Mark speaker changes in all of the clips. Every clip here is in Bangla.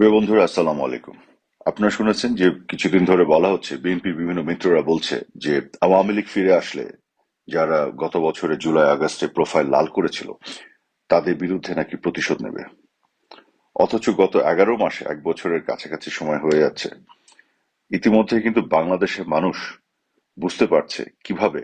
Speaker 1: প্রিয় বন্ধুরা, আসসালামু আলাইকুম। আপনারা শুনেছেন যে কিছুদিন ধরে বলা হচ্ছে, বিএনপির বিভিন্ন মিত্ররা বলছে যে আওয়ামী লীগ ফিরে আসলে যারা গত বছরের জুলাই আগস্টে প্রোফাইল লাল করেছিল তাদের বিরুদ্ধে নাকি প্রতিশোধ নেবে। অথচ গত 11 মাসে, 1 বছরের কাছাকাছি সময় হয়ে যাচ্ছে, ইতিমধ্যে কিন্তু বাংলাদেশের মানুষ বুঝতে পারছে কিভাবে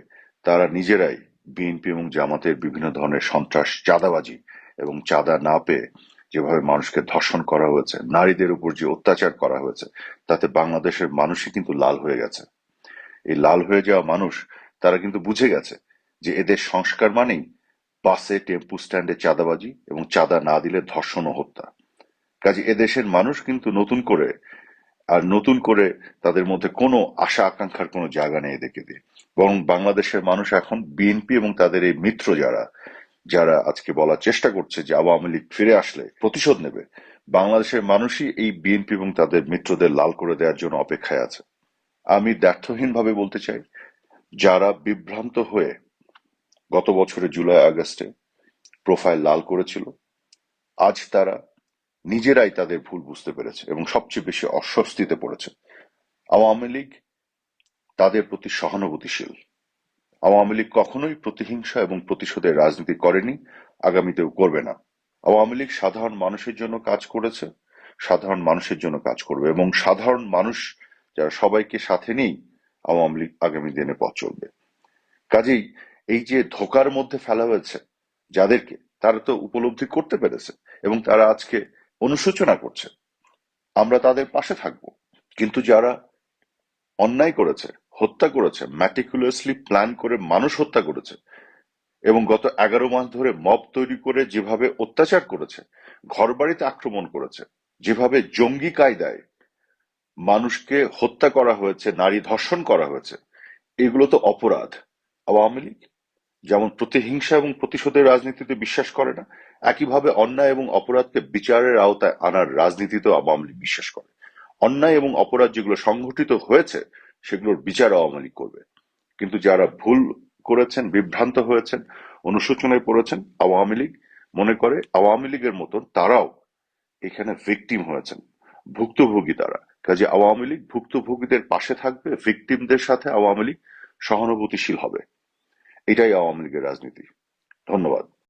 Speaker 1: তারা নিজেরাই বিএনপি এবং জামাতের বিভিন্ন ধরনের সন্ত্রাস, চাঁদাবাজি এবং চাঁদা না পেয়ে যেভাবে মানুষকে ধর্ষণ করা হয়েছে, নারীদের উপর যে অত্যাচার করা হয়েছে, তাতে বাংলাদেশের মানুষই কিন্তু লাল হয়ে গেছে। এই লাল হয়ে যাওয়া মানুষ, তারা কিন্তু বুঝে গেছে যে এদের সংস্কার মানেই বাসে, টেম্পু স্ট্যান্ডে চাঁদাবাজি এবং চাঁদা না দিলে ধর্ষণ ও হত্যা। কাজে এদেশের মানুষ কিন্তু নতুন করে তাদের মধ্যে কোনো আশা আকাঙ্ক্ষার কোনো জায়গা নেই এদেরকে দিয়ে। বরং বাংলাদেশের মানুষ এখন বিএনপি এবং তাদের এই মিত্র যারা যারা আজকে বলার চেষ্টা করছে যে আওয়ামী লীগ ফিরে আসলে প্রতিশোধ নেবে, বাংলাদেশের মানুষই এই বিএনপি এবং তাদের মিত্রদের লাল করে দেওয়ার জন্য অপেক্ষায় আছে। আমি দ্ব্যর্থহীন ভাবে বলতে চাই, যারা বিভ্রান্ত হয়ে গত বছরের জুলাই আগস্টে প্রোফাইল লাল করেছিল, আজ তারা নিজেরাই তাদের ভুল বুঝতে পেরেছে এবং সবচেয়ে বেশি অস্বস্তিতে পড়েছে। আওয়ামী লীগ তাদের প্রতি সহানুভূতিশীল। আওয়ামী লীগ কখনোই প্রতিহিংসা এবং প্রতিশোধের রাজনীতি করেনি, আগামীতেও করবে না। আওয়ামী লীগ সাধারণ মানুষের জন্য কাজ করেছে, সাধারণ মানুষের জন্য কাজ করবে এবং সাধারণ মানুষ যারা সবাইকে সাথে নিয়েই আওয়ামী লীগ আগামী দিনে পথ চলবে। কাজেই এই যে ধোঁকার মধ্যে ফেলা হয়েছে যাদেরকে, তারা তো উপলব্ধি করতে পেরেছে এবং তারা আজকে অনুশোচনা করছে। আমরা তাদের পাশে থাকবো। কিন্তু যারা অন্যায় করেছে, হত্যা করেছে, ম্যাটিকুলাসলি প্ল্যান করে মানুষ হত্যা করেছে এবং গত 11 মাস ধরে মব তৈরি করে যেভাবে অত্যাচার করেছে, ঘরবাড়িতে আক্রমণ করেছে, যেভাবে জঙ্গি কায়দায় মানুষকে হত্যা করা হয়েছে, নারী ধর্ষণ করা হয়েছে, এগুলো তো অপরাধ। আওয়ামী লীগ যেমন প্রতিহিংসা এবং প্রতিশোধের রাজনীতিতে বিশ্বাস করে না, একইভাবে অন্যায় এবং অপরাধকে বিচারের আওতায় আনার রাজনীতিতেও আওয়ামী লীগ বিশ্বাস করে। অন্যায় এবং অপরাধ যেগুলো সংঘটিত হয়েছে, সেগুলোর বিচার আওয়ামী লীগ করবে। কিন্তু যারা ভুল করেছেন, বিভ্রান্ত হয়েছেন, অনুশোচনায় পড়েছেন, আওয়ামী লীগ মনে করে আওয়ামী লীগের মতন তারাও এখানে ভিকটিম হয়েছেন, ভুক্তভোগী তারা। কাজে আওয়ামী লীগ ভুক্তভোগীদের পাশে থাকবে, ভিকটিমদের সাথে আওয়ামী লীগ সহানুভূতিশীল হবে। এটাই আওয়ামী লীগের রাজনীতি। ধন্যবাদ।